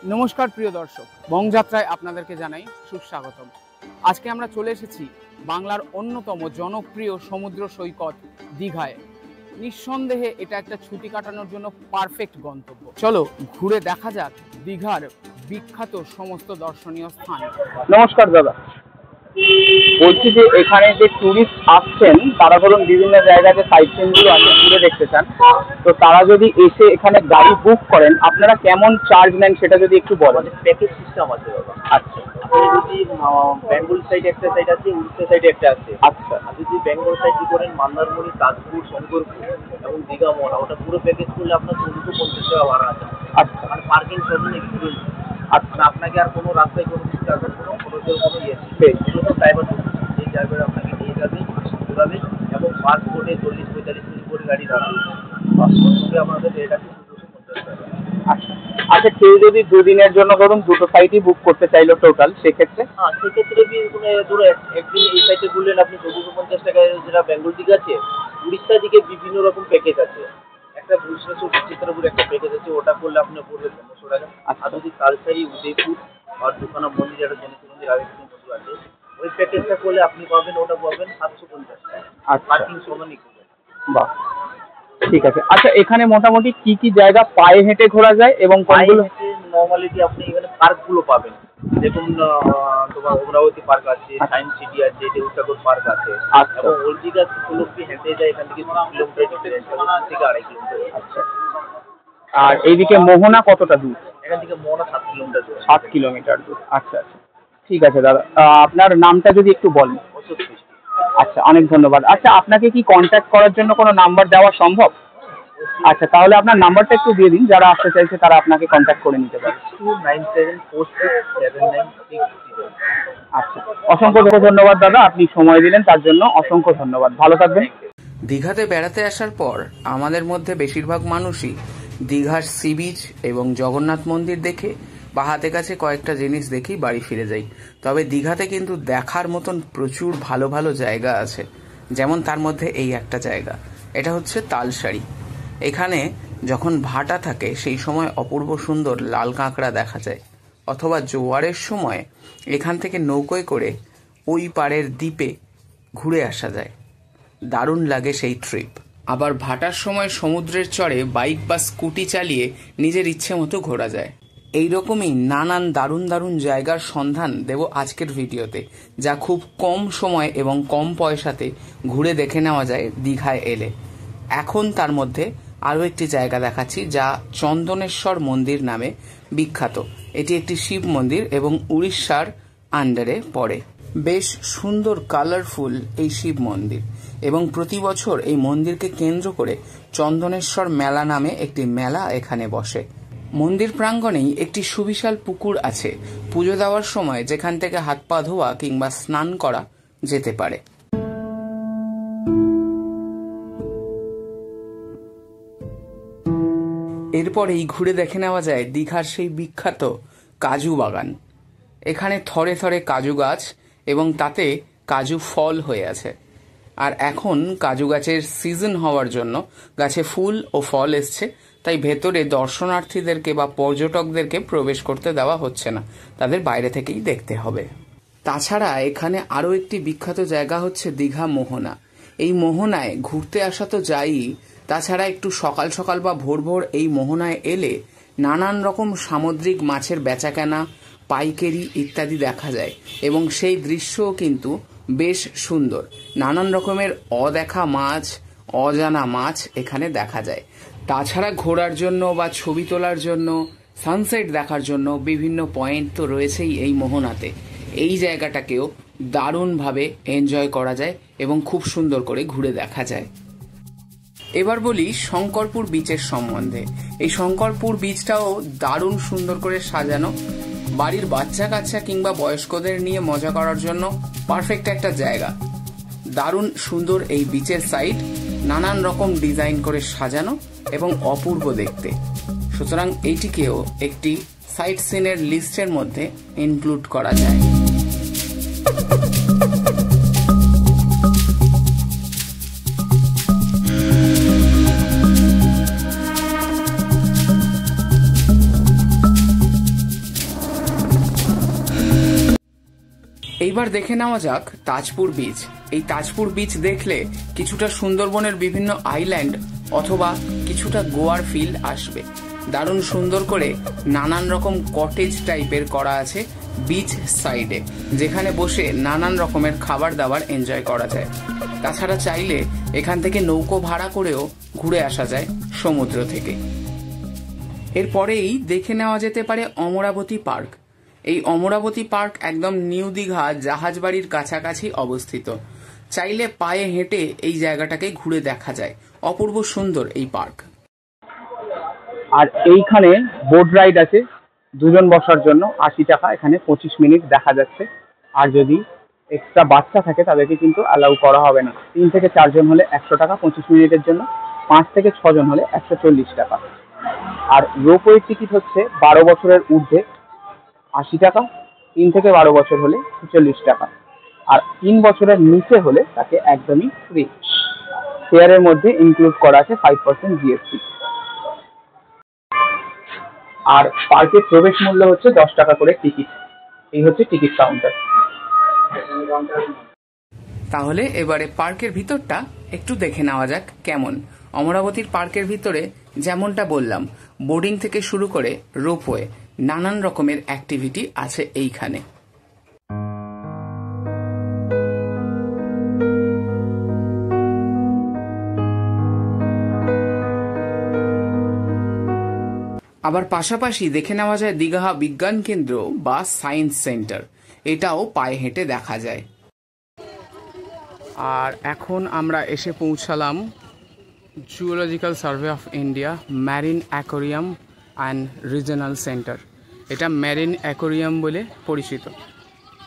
নমস্কার প্রিয় দর্শক, বংযাত্রায় আপনাদেরকে জানাই সুস্বাগতম। আজকে আমরা চলে এসেছি বাংলার অন্যতম জনপ্রিয় সমুদ্র সৈকত দীঘায়। নিঃসন্দেহে এটা একটা ছুটি কাটানোর জন্য পারফেক্ট গন্তব্য। চলো ঘুরে দেখা যাক দীঘার বিখ্যাত সমস্ত দর্শনীয় স্থান। নমস্কার দাদা, বলছি যে এখানে যে টুরিস্ট আসছেন তারা ধরুন বিভিন্ন জায়গাতে সাইট সিনগুলো আছে ঘুরে দেখতে চান, তো তারা যদি এসে এখানে গাড়ি বুক করেন আপনারা কেমন চার্জ নেন সেটা যদি একটু বলেন। প্যাকেজ সিস্টেম আছে দাদা। আচ্ছা, আপনি যদি বেঙ্গল সাইডে একটা সাইড আছে, উড়িষ্যা সাইডে একটা আছে। আচ্ছা, আপনি যদি বেঙ্গল সাইড করেন মন্দারমণি, তাজপুর, শঙ্করপুর এবং দীঘা মোহনা, ওটা পুরো প্যাকেজ করলে আপনার 1450 টাকা ভাড়া আছে। আচ্ছা, আর পার্কিং সহ এক্সপিরিয়েন্স। আচ্ছা, আপনাকে আর কোনো রাস্তায় কোনো টাকার কোনো খরচের কোনো ইয়ে নেই। শুধু ড্রাইভার, এই ড্রাইভার আপনাকে নিয়ে যাবে, ঘোরাবে এবং পাসপোর্টে 40-45 মিনিট করে গাড়ি দাঁড়াবে। পাসপোর্ট সঙ্গে আমাদের রেট আছে 1450 টাকা। আচ্ছা আচ্ছা, কেউ যদি দুদিনের জন্য ধরুন দুটো সাইটই বুক করতে চাইলো টোটাল, সেক্ষেত্রে? হ্যাঁ, সেক্ষেত্রে ধরো একদিন এই সাইডে ঘুরলেন আপনি 1450 টাকায়, যেটা বেঙ্গল দিকে আছে। উড়িষ্যা দিকে বিভিন্ন রকম প্যাকেজ আছে। একটা ভুবনেশ্বর চিত্রপুর একটা প্যাকেজ আছে, ওটা করলে আপনার পড়বে 1500 টাকা। আর যদি তালসারি, উদয়পুর আর দুখানা মন্দির, একটা জনতা মন্দির আর একটা মন্দির আছে, ওই প্যাকেজটা করলে আপনি পাবেন, ওটা পাবেন 750 টাকা। পার্কিং সমানই করবেন। বাহ, ঠিক আছে। আচ্ছা, এখানে মোটামুটি কি কি জায়গা পায়ে হেঁটে ঘোরা যায় এবং কোনগুলো? নর্মালিটি আপনি এখানে পার্কগুলো পাবেন। দেখুন, তোমার অমরাবতী পার্ক আছে, সায়েন্স সিটি আছে, দেউসাগর পার্ক আছে। এবং ওল্ড দীঘা উপলব্ধি হেঁটে যায় এখান থেকে 3 কিলোমিটার ডিফারেন্স, থেকে 2.5 কিলোমিটার। আচ্ছা, আর এইদিকে মোহনা কতটা দূর? এখান থেকে মোহনা 7 কিলোমিটার দূর। 7 কিলোমিটার দূর। আচ্ছা আচ্ছা, ঠিক আছে দাদা, আপনার নামটা যদি একটু বলেন। আচ্ছা, অনেক ধন্যবাদ। আচ্ছা, আপনাকে কি কন্ট্যাক্ট করার জন্য কোনো নাম্বার দেওয়া সম্ভব? আচ্ছা, তাহলে আপনার নাম্বারটা একটু দিয়ে দিন, যারা আসতে চাইছে তারা আপনাকে কন্ট্যাক্ট করে নিতে পারে। 297467960। আচ্ছা, অসংখ্য ধন্যবাদ দাদা, আপনি সময় দিলেন তার জন্য অসংখ্য ধন্যবাদ। ভালো থাকবেন। দীঘাতে বেড়াতে আসার পর আমাদের মধ্যে বেশিরভাগ মানুষই দীঘার সি বিচ এবং জগন্নাথ মন্দির দেখে বা হাতে কাছে কয়েকটা জিনিস দেখেই বাড়ি ফিরে যাই। তবে দীঘাতে কিন্তু দেখার মতন প্রচুর ভালো ভালো জায়গা আছে। যেমন তার মধ্যে এই একটা জায়গা, এটা হচ্ছে তালসারি। এখানে যখন ভাটা থাকে সেই সময় অপূর্ব সুন্দর লাল কাঁকড়া দেখা যায়, অথবা জোয়ারের সময় এখান থেকে নৌকোয় করে ওই পাড়ের দ্বীপে ঘুরে আসা যায়। দারুণ লাগে সেই ট্রিপ। আবার ভাটার সময় সমুদ্রের চরে বাইক বা স্কুটি চালিয়ে নিজের ইচ্ছে মতো ঘোরা যায়। এইরকমই নানান দারুণ দারুণ জায়গার সন্ধান দেব আজকের ভিডিওতে, যা খুব কম সময় এবং কম পয়সাতে ঘুরে দেখে নেওয়া যায় দীঘায় এলে। এখন তার মধ্যে আরও একটি জায়গা দেখাচ্ছি যা চন্দনেশ্বর মন্দির নামে বিখ্যাত। এটি একটি শিব মন্দির এবং উড়িষ্যার আন্ডারে পড়ে। বেশ সুন্দর কালারফুল এই শিব মন্দির, এবং প্রতি বছর এই মন্দিরকে কেন্দ্র করে চন্দনেশ্বর মেলা নামে একটি মেলা এখানে বসে। মন্দির প্রাঙ্গণেই একটি সুবিশাল পুকুর আছে পুজো দেওয়ার সময়, যেখান থেকে হাত পা ধোয়া কিংবা স্নান করা যেতে পারে। এরপরেই ঘুরে দেখে নেওয়া যায় দীঘার সেই বিখ্যাত কাজু বাগান। এখানে থরে থরে কাজু গাছ এবং তাতে কাজু ফল হয়ে আছে। আর এখন কাজু গাছের সিজন হওয়ার জন্য গাছে ফুল ও ফল এসছে, তাই ভেতরে দর্শনার্থীদেরকে বা পর্যটকদেরকে প্রবেশ করতে দেওয়া হচ্ছে না, তাদের বাইরে থেকেই দেখতে হবে। তাছাড়া এখানে আরও একটি বিখ্যাত জায়গা হচ্ছে দীঘা মোহনা। এই মোহনায় ঘুরতে আসা তো যাই, তাছাড়া একটু সকাল সকাল বা ভোর ভোর এই মোহনায় এলে নানান রকম সামুদ্রিক মাছের বেচাকেনা, পাইকারি ইত্যাদি দেখা যায়, এবং সেই দৃশ্যও কিন্তু বেশ সুন্দর। নানান রকমের অদেখা মাছ, অজানা মাছ এখানে দেখা যায়। তাছাড়া ঘোরার জন্য বা ছবি তোলার জন্য, সানসেট দেখার জন্য বিভিন্ন পয়েন্ট তো রয়েছেই এই মোহনাতে। এই জায়গাটাকেও দারুণভাবে এনজয় করা যায় এবং খুব সুন্দর করে ঘুরে দেখা যায়। এবার বলি শঙ্করপুর বিচের সম্বন্ধে। এই শঙ্করপুর বিচটাও দারুণ সুন্দর করে সাজানো। বাড়ির বাচ্চা কাচ্চা কিংবা বয়স্কদের নিয়ে মজা করার জন্য পারফেক্ট একটা জায়গা। দারুণ সুন্দর এই বিচের সাইড, নানান রকম ডিজাইন করে সাজানো এবং অপূর্ব দেখতে। সুতরাং এইটিকেও একটি সাইট সিনের লিস্টের মধ্যে ইনক্লুড করা যায়। এইবার দেখে নেওয়া যাক তাজপুর বিচ। এই তাজপুর বিচ দেখলে কিছুটা সুন্দরবনের বিভিন্ন আইল্যান্ড অথবা কিছুটা গোয়ার ফিল আসবে। দারুণ সুন্দর করে নানান রকম কটেজ টাইপের করা আছে বিচ সাইডে, যেখানে বসে নানান রকমের খাবার দাবার এনজয় করা যায়। তাছাড়া চাইলে এখান থেকে নৌকো ভাড়া করেও ঘুরে আসা যায় সমুদ্র থেকে। এরপরেই দেখে নেওয়া যেতে পারে অমরাবতী পার্ক। এই অমরাবতী পার্ক একদম নিউ দীঘা জাহাজবাড়ির কাছাকাছি অবস্থিত। চাইলে পায়ে হেঁটে এই জায়গাটাকে ঘুরে দেখা যায়। অপূর্ব সুন্দর এই পার্ক। আর এইখানে বোট রাইড আছে দুজন বসার জন্য 80 টাকা, এখানে 25 মিনিট দেখা যাচ্ছে। আর যদি এক্সট্রা বাচ্চা থাকে তাদেরকে কিন্তু অ্যালাউ করা হবে না। 3 থেকে 4 জন হলে 100 টাকা 25 মিনিটের জন্য, 5 থেকে 6 জন হলে 140 টাকা। আর রোপওয়ের টিকিট হচ্ছে 12 বছরের ঊর্ধ্বে 80 টাকা, 3 থেকে 12 বছর হলে 46 টাকা। আর 3 বছরের নিচে হলে তাকে একদমই ফ্রি। ফেয়ারের মধ্যে ইনক্লুড করা আছে 5% জিএসটি। আর পার্কের প্রবেশ মূল্য হচ্ছে 10 টাকা করে টিকিট। এই হচ্ছে টিকিট কাউন্টার। তাহলে এবারে পার্কের ভিতরটা একটু দেখে নেওয়া যাক কেমন। অমরাবতীর পার্কের ভিতরে যেমনটা বললাম, বোর্ডিং থেকে শুরু করে রোপওয়ে, নানান রকমের অ্যাক্টিভিটি আছে এইখানে। আবার পাশাপাশি দেখে নেওয়া যায় দীঘা বিজ্ঞান কেন্দ্র বা সায়েন্স সেন্টার, এটাও পায়ে হেঁটে দেখা যায়। আর এখন আমরা এসে পৌঁছালাম zoological survey of India marine aquarium and regional centre. এটা ম্যারিন অ্যাকোরিয়াম বলে পরিচিত,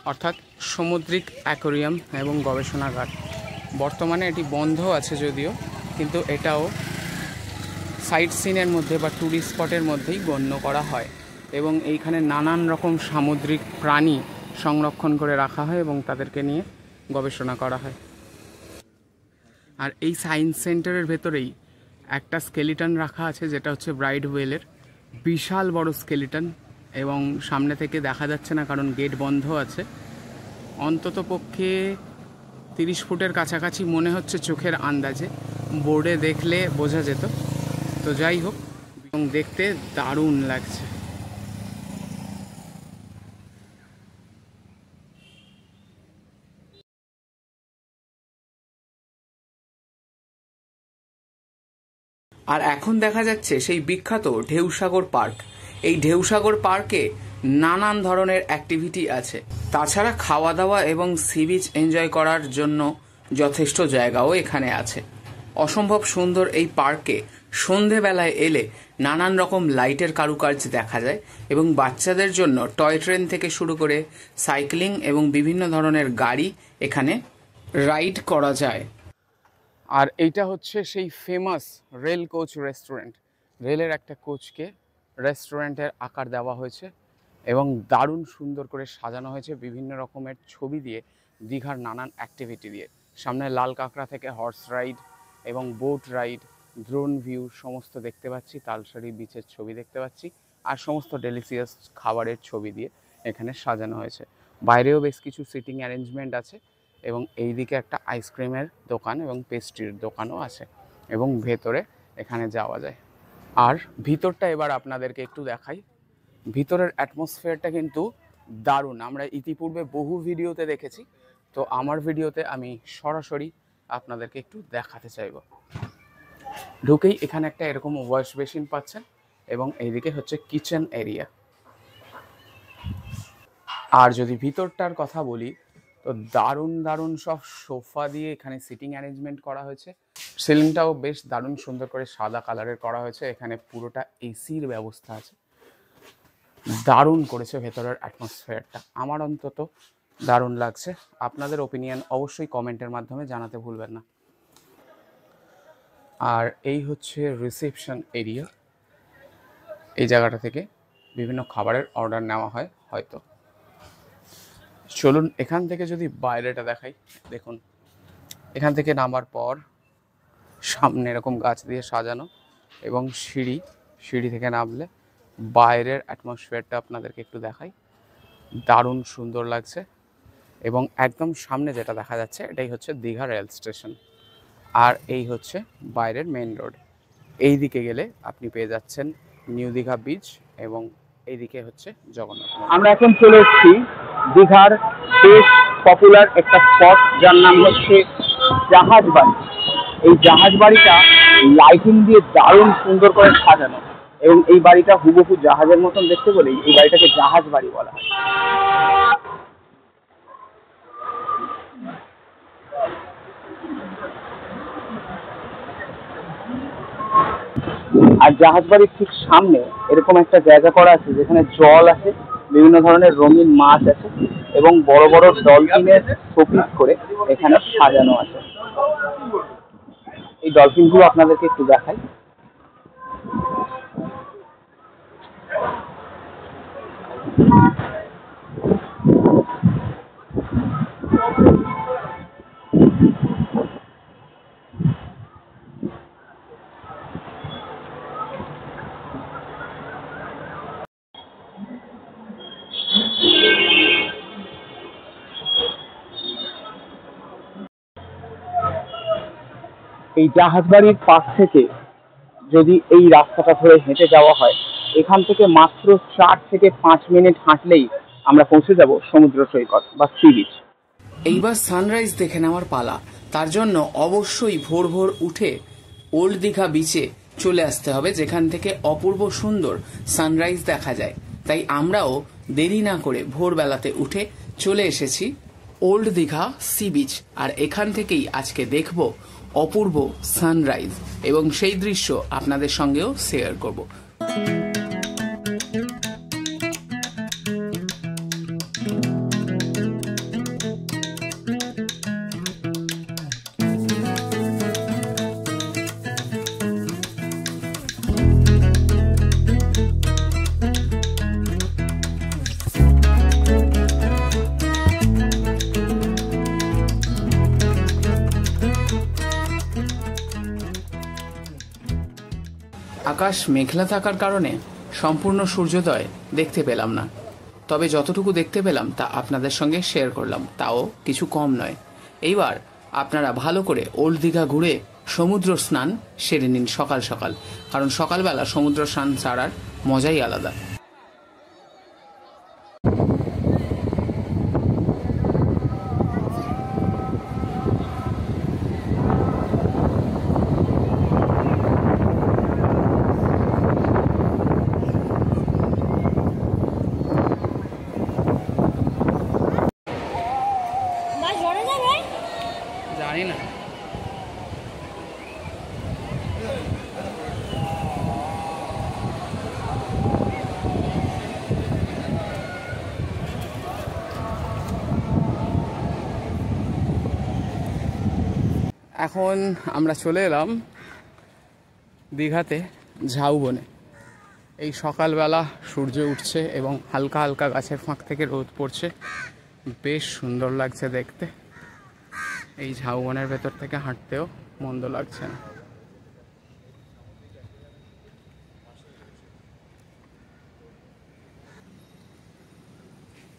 অর্থাৎ সামুদ্রিক অ্যাকোরিয়াম এবং গবেষণাগার। বর্তমানে এটি বন্ধ আছে যদিও, কিন্তু এটাও সাইট সিনের মধ্যে বা ট্যুরিস্ট স্পটের মধ্যেই গণ্য করা হয়। এবং এইখানে নানান রকম সামুদ্রিক প্রাণী সংরক্ষণ করে রাখা হয় এবং তাদেরকে নিয়ে গবেষণা করা হয়। আর এই সায়েন্স সেন্টারের ভেতরেই একটা স্কেলিটন রাখা আছে, যেটা হচ্ছে ব্রাইড ওয়েলের। বিশাল বড় স্কেলিটন, এবং সামনে থেকে দেখা যাচ্ছে না কারণ গেট বন্ধ আছে। অন্তত পক্ষে 30 ফুটের কাছাকাছি মনে হচ্ছে চোখের আন্দাজে, বোর্ডে দেখলে বোঝা যেত। তো যাই হোক, এবং দেখতে দারুণ লাগছে। আর এখন দেখা যাচ্ছে সেই বিখ্যাত ঢেউসাগর পার্ক। এই ঢেউসাগর পার্কে নানান ধরনের অ্যাক্টিভিটি আছে। তাছাড়া খাওয়া দাওয়া এবং সি বিচ এনজয় করার জন্য যথেষ্ট জায়গাও এখানে আছে। অসম্ভব সুন্দর এই পার্কে সন্ধেবেলায় এলে নানান রকম লাইটের কারুকাজ দেখা যায়, এবং বাচ্চাদের জন্য টয় ট্রেন থেকে শুরু করে সাইক্লিং এবং বিভিন্ন ধরনের গাড়ি এখানে রাইড করা যায়। আর এইটা হচ্ছে সেই ফেমাস রেল কোচ রেস্টুরেন্ট। রেলের একটা কোচকে রেস্টুরেন্টের আকার দেওয়া হয়েছে এবং দারুণ সুন্দর করে সাজানো হয়েছে বিভিন্ন রকমের ছবি দিয়ে, দীঘার নানান অ্যাক্টিভিটি দিয়ে। সামনে লাল কাঁকড়া থেকে হর্স রাইড এবং বোট রাইড, ড্রোন ভিউ সমস্ত দেখতে পাচ্ছি। তালসারি বিচের ছবি দেখতে পাচ্ছি, আর সমস্ত ডেলিসিয়াস খাবারের ছবি দিয়ে এখানে সাজানো হয়েছে। বাইরেও বেশ কিছু সিটিং অ্যারেঞ্জমেন্ট আছে, এবং এইদিকে একটা আইসক্রিমের দোকান এবং পেস্ট্রির দোকানও আছে, এবং ভেতরে এখানে যাওয়া যায়। আর ভিতরটা এবার আপনাদেরকে একটু দেখাই। ভিতরের অ্যাটমসফিয়ারটা কিন্তু দারুণ। আমরা ইতিপূর্বে বহু ভিডিওতে দেখেছি, তো আমার ভিডিওতে আমি সরাসরি আপনাদেরকে একটু দেখাতে চাইব। ঢুকেই এখানে একটা এরকম ওয়াশ বেসিন পাচ্ছেন, এবং এইদিকে হচ্ছে কিচেন এরিয়া। আর যদি ভিতরটার কথা বলি, তো দারুণ দারুণ সব সোফা দিয়ে এখানে সিটিং অ্যারেঞ্জমেন্ট করা হয়েছে। সিলিংটাও বেশ দারুণ সুন্দর করে সাদা কালারের করা হয়েছে। এখানে পুরোটা এসির ব্যবস্থা আছে। দারুণ করেছে ভেতরের অ্যাটমসফিয়ারটা, আমার অন্তত দারুণ লাগছে। আপনাদের ওপিনিয়ন অবশ্যই কমেন্টের মাধ্যমে জানাতে ভুলবেন না। আর এই হচ্ছে রিসেপশন এরিয়া। এই জায়গাটা থেকে বিভিন্ন খাবারের অর্ডার নেওয়া হয় হয়তো। চলুন এখান থেকে যদি বাইরেটা দেখাই। দেখুন, এখান থেকে নামার পর সামনে এরকম গাছ দিয়ে সাজানো, এবং সিঁড়ি থেকে নামলে বাইরের অ্যাটমসফিয়ারটা আপনাদেরকে একটু দেখাই। দারুণ সুন্দর লাগছে। এবং একদম সামনে যেটা দেখা যাচ্ছে এটাই হচ্ছে দীঘা রেল স্টেশন। আর এই হচ্ছে বাইরের মেন রোড। এই দিকে গেলে আপনি পেয়ে যাচ্ছেন নিউ দীঘা বিচ এবং এইদিকে হচ্ছে জগন্নাথ মন্দির। আমরা এখন চলে এসেছি দীঘার বেশ পপুলার একটা স্পট, যার নাম হচ্ছে জাহাজ বাড়ি। এই জাহাজ বাড়িটা লাইটিং দিয়ে দারুণ সুন্দর করে সাজানো, এবং এই বাড়িটা হুবহু জাহাজের মতন দেখতে বলেই এই বাড়িটাকে জাহাজ বাড়ি বলা হয়। আর জাহাজ বাড়ির ঠিক সামনে এরকম একটা জায়গা করা আছে যেখানে জল আছে, বিভিন্ন ধরনের রঙিন মাছ আছে এবং বড় বড় ডলফিনের শোপিস করে এখানে সাজানো আছে। এই ডলফিনগুলো আপনাদেরকে একটু দেখাই। এই জাহাজ বাড়ির পাশ থেকে যদি এই রাস্তাটা ধরে হেঁটে যাওয়া হয়, এখান থেকে মাত্র 4 থেকে 5 মিনিট হাঁটলেই আমরা পৌঁছে যাব সমুদ্র সৈকত বা সি বিচ। এইবার সানরাইজ দেখে নেওয়ার পালা। তার জন্য অবশ্যই ভোর ভোর উঠে ওল্ড দীঘা বিচে চলে আসতে হবে, যেখান থেকে অপূর্ব সুন্দর সানরাইজ দেখা যায়। তাই আমরাও দেরি না করে ভোরবেলাতে উঠে চলে এসেছি ওল্ড দীঘা সি বিচ, আর এখান থেকেই আজকে দেখব অপূর্ব সানরাইজ এবং সেই দৃশ্য আপনাদের সঙ্গেও শেয়ার করব। আকাশ মেঘলা থাকার কারণে সম্পূর্ণ সূর্যোদয় দেখতে পেলাম না, তবে যতটুকু দেখতে পেলাম তা আপনাদের সঙ্গে শেয়ার করলাম, তাও কিছু কম নয়। এইবার আপনারা ভালো করে ওল্ড দীঘা ঘুরে সমুদ্র স্নান সেরে নিন সকাল সকাল, কারণ সকালবেলা সমুদ্র স্নান ছাড়ার মজাই আলাদা। জানি না। এখন আমরা চলে এলাম দীঘাতে ঝাউবনে। এই সকালবেলা সূর্য উঠছে এবং হালকা হালকা গাছের ফাঁক থেকে রোদ পড়ছে, বেশ সুন্দর লাগছে দেখতে। এই ঝাউবনের ভেতর থেকে হাঁটতেও মন্দ লাগছে না।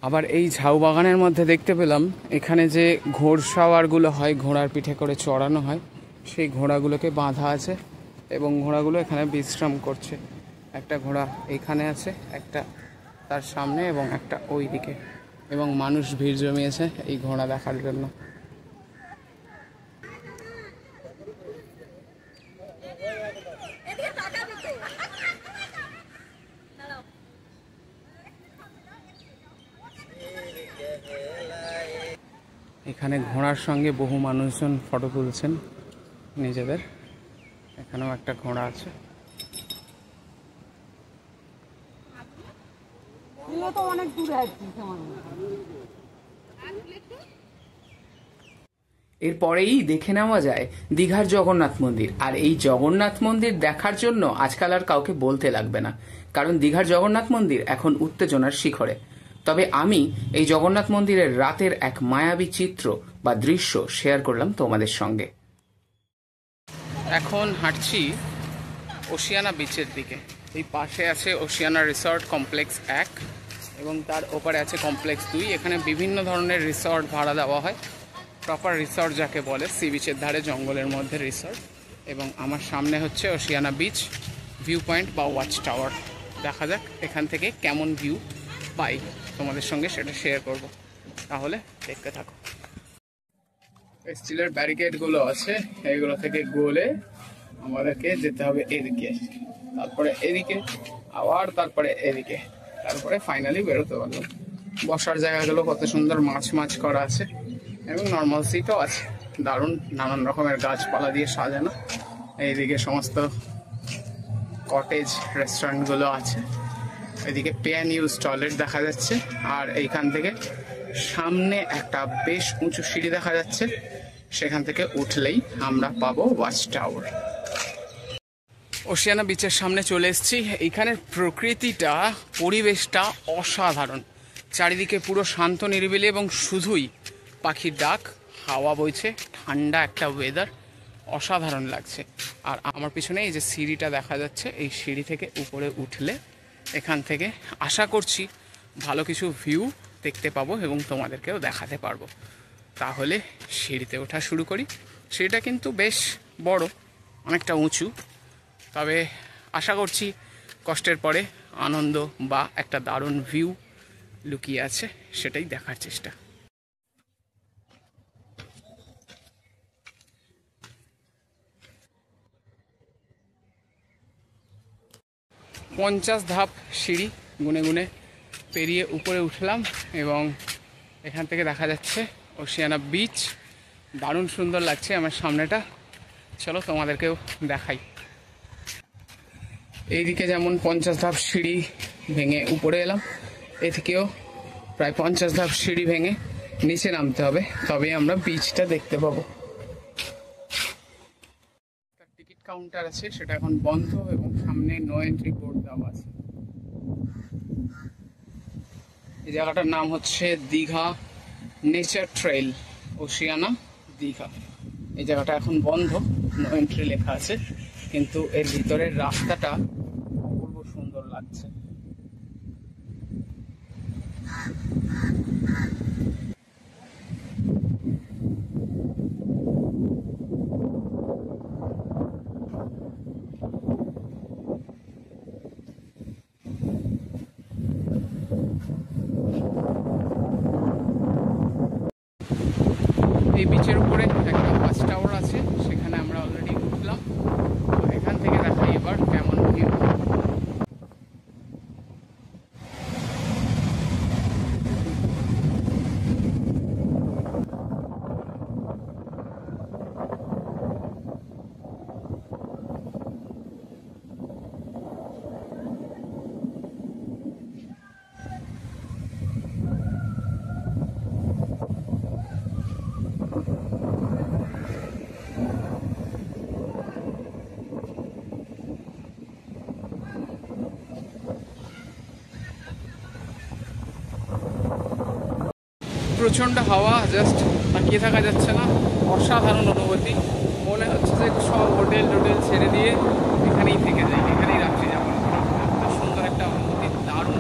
আবার এই ঝাউ বাগানের মধ্যে দেখতে পেলাম এখানে যে ঘোড়সাওয়ারগুলো হয়, ঘোড়ার পিঠে করে চড়ানো হয়, সেই ঘোড়াগুলোকে বাঁধা আছে এবং ঘোড়াগুলো এখানে বিশ্রাম করছে। একটা ঘোড়া এখানে আছে, একটা তার সামনে এবং একটা ওই দিকে, এবং মানুষ ভিড় জমিয়েছে এই ঘোড়া দেখার জন্য। এখানে ঘোড়ার সঙ্গে বহু মানুষজন ফটো তুলছেন নিজেদের। এখানেও একটা ঘোড়া আছে। এরপরেই দেখে নেওয়া যায় দীঘার জগন্নাথ মন্দির। আর এই জগন্নাথ মন্দির দেখার জন্য আজকাল আর কাউকে বলতে লাগবে না, কারণ দীঘার জগন্নাথ মন্দির এখন উত্তেজনার শিখরে। তবে আমি এই জগন্নাথ মন্দিরের রাতের এক মায়াবী চিত্র বা দৃশ্য শেয়ার করলাম তোমাদের সঙ্গে। এখন হাঁটছি ওশিয়ানা বিচের দিকে। এই পাশে আছে ওশিয়ানা রিসর্ট কমপ্লেক্স 1, এবং তার ওপারে আছে কমপ্লেক্স 2। এখানে বিভিন্ন ধরনের রিসর্ট ভাড়া দেওয়া হয়, প্রপার রিসর্ট যাকে বলে, সি বিচের ধারে জঙ্গলের মধ্যে রিসর্ট। এবং আমার সামনে হচ্ছে ওশিয়ানা বিচ ভিউ পয়েন্ট বা ওয়াচ টাওয়ার। দেখা যাক এখান থেকে কেমন ভিউ পাই, তোমাদের সঙ্গে সেটা শেয়ার করব, তাহলে দেখতে থাকো। স্টিলের ব্যারিকেডগুলো আছে, এইগুলো থেকে গোলে আমাদেরকে যেতে হবে এদিকে, তারপরে এদিকে, আবার তারপরে এদিকে, তারপরে ফাইনালি বেরোতে পারলো। বসার জায়গাগুলো কত সুন্দর মাছ মাছ করা আছে এবং নর্মাল সিটও আছে, দারুণ নানান রকমের গাছপালা দিয়ে সাজানো। এইদিকে সমস্ত কটেজ রেস্টুরেন্টগুলো আছে, এদিকে পে অ্যান্ড ইউজ টয়লেট দেখা যাচ্ছে। আর এইখান থেকে সামনে একটা বেশ উঁচু সিঁড়ি দেখা যাচ্ছে, সেখান থেকে উঠলেই আমরা পাবো ওয়াচ টাওয়ার। ওশিয়ানা বিচের সামনে চলে এসেছি। এইখানের প্রকৃতিটা, পরিবেশটা অসাধারণ। চারিদিকে পুরো শান্ত নিরিবিলি এবং শুধুই পাখির ডাক, হাওয়া বইছে, ঠান্ডা একটা ওয়েদার, অসাধারণ লাগছে। আর আমার পিছনে এই যে সিঁড়িটা দেখা যাচ্ছে, এই সিঁড়ি থেকে উপরে উঠলে এখান থেকে আশা করছি ভালো কিছু ভিউ দেখতে পাবো এবং তোমাদেরকেও দেখাতে পারবো। তাহলে সিঁড়িতে ওঠা শুরু করি। সিঁড়িটা কিন্তু বেশ বড়, অনেকটা উঁচু, তবে আশা করছি কষ্টের পরে আনন্দ বা একটা দারুণ ভিউ লুকিয়ে আছে, সেটাই দেখার চেষ্টা। 50 ধাপ সিঁড়ি গুনে গুনে পেরিয়ে উপরে উঠলাম এবং এখান থেকে দেখা যাচ্ছে ওশিয়ানা বিচ। দারুণ সুন্দর লাগছে আমার সামনেটা, চলো তোমাদেরকেও দেখাই। এইদিকে যেমন 50 ধাপ সিঁড়ি ভেঙে উপরে এলাম, এদিকেও প্রায় 50 ধাপ সিঁড়ি ভেঙে নিচে নামতে হবে, তবেই আমরা বিচটা দেখতে পাবো। টিকিট কাউন্টার আছে, সেটা এখন বন্ধ এবং সামনে নো এন্ট্রি বোর্ড দেওয়া আছে। এই জায়গাটার নাম হচ্ছে Digha nature trail, Oceana Digha. এই জায়গাটা এখন বন্ধ, নো এন্ট্রি লেখা আছে, কিন্তু এর ভিতরের রাস্তাটা অপূর্ব সুন্দর লাগছে। এই বিচের উপরে একটা ওয়াচ টাওয়ার আছে, সেখানে আমরা অলরেডি উঠলাম। তো এখান থেকে দেখাই এবার কেমন ভিউ। প্রচণ্ড হাওয়া, জাস্ট তাকিয়ে থাকা যাচ্ছে না, অসাধারণ অনুভূতি। মনে হচ্ছে যে সব হোটেল টোটেল ছেড়ে দিয়ে এখানেই থেকে যাই, এখানেই রাত্রি যাপন করি। এত সুন্দর একটা অনুভূতি, দারুণ।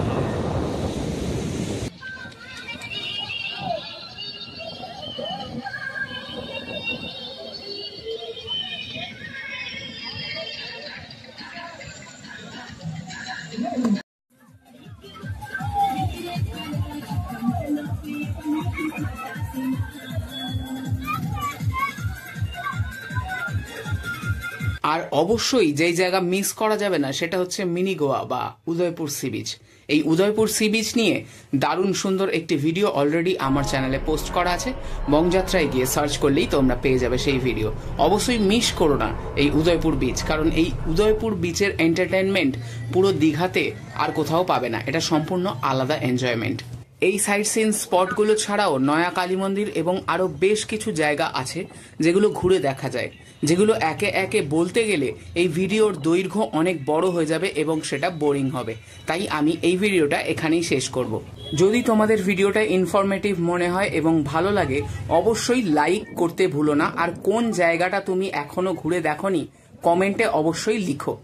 আর অবশ্যই যেই জায়গা মিস করা যাবে না সেটা হচ্ছে মিনি গোয়া বা উদয়পুর সি বিচ। এই উদয়পুর সি বিচ নিয়ে দারুণ সুন্দর একটি ভিডিও অলরেডি আমার চ্যানেলে পোস্ট করা আছে, বংযাত্রায় গিয়ে সার্চ করলেই তোমরা পেয়ে যাবে সেই ভিডিও। অবশ্যই মিস করো না এই উদয়পুর বিচ, কারণ এই উদয়পুর বিচের এন্টারটেনমেন্ট পুরো দীঘাতে আর কোথাও পাবে না, এটা সম্পূর্ণ আলাদা এনজয়মেন্ট। এই সাইট সিন স্পটগুলো ছাড়াও নয়া কালী মন্দির এবং আরও বেশ কিছু জায়গা আছে যেগুলো ঘুরে দেখা যায়, যেগুলো একে একে বলতে গেলে এই ভিডিওর দৈর্ঘ্য অনেক বড় হয়ে যাবে এবং সেটা বোরিং হবে। তাই আমি এই ভিডিওটা এখানেই শেষ করব। যদি তোমাদের ভিডিওটা ইনফরমেটিভ মনে হয় এবং ভালো লাগে, অবশ্যই লাইক করতে ভুলো না। আর কোন জায়গাটা তুমি এখনো ঘুরে দেখোনি কমেন্টে অবশ্যই লিখো।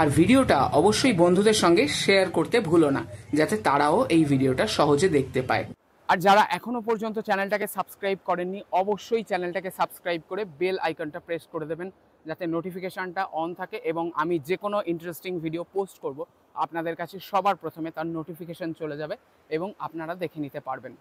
আর ভিডিওটা অবশ্যই বন্ধুদের সঙ্গে শেয়ার করতে ভুলো না, যাতে তারাও এই ভিডিওটা সহজে দেখতে পায়। আর যারা এখনো পর্যন্ত চ্যানেলটাকে সাবস্ক্রাইব করেননি, অবশ্যই চ্যানেলটাকে সাবস্ক্রাইব করে বেল আইকনটা প্রেস করে দেবেন, যাতে নোটিফিকেশানটা অন থাকে এবং আমি যে কোনো ইন্টারেস্টিং ভিডিও পোস্ট করব আপনাদের কাছে সবার প্রথমে তার নোটিফিকেশান চলে যাবে এবং আপনারা দেখে নিতে পারবেন।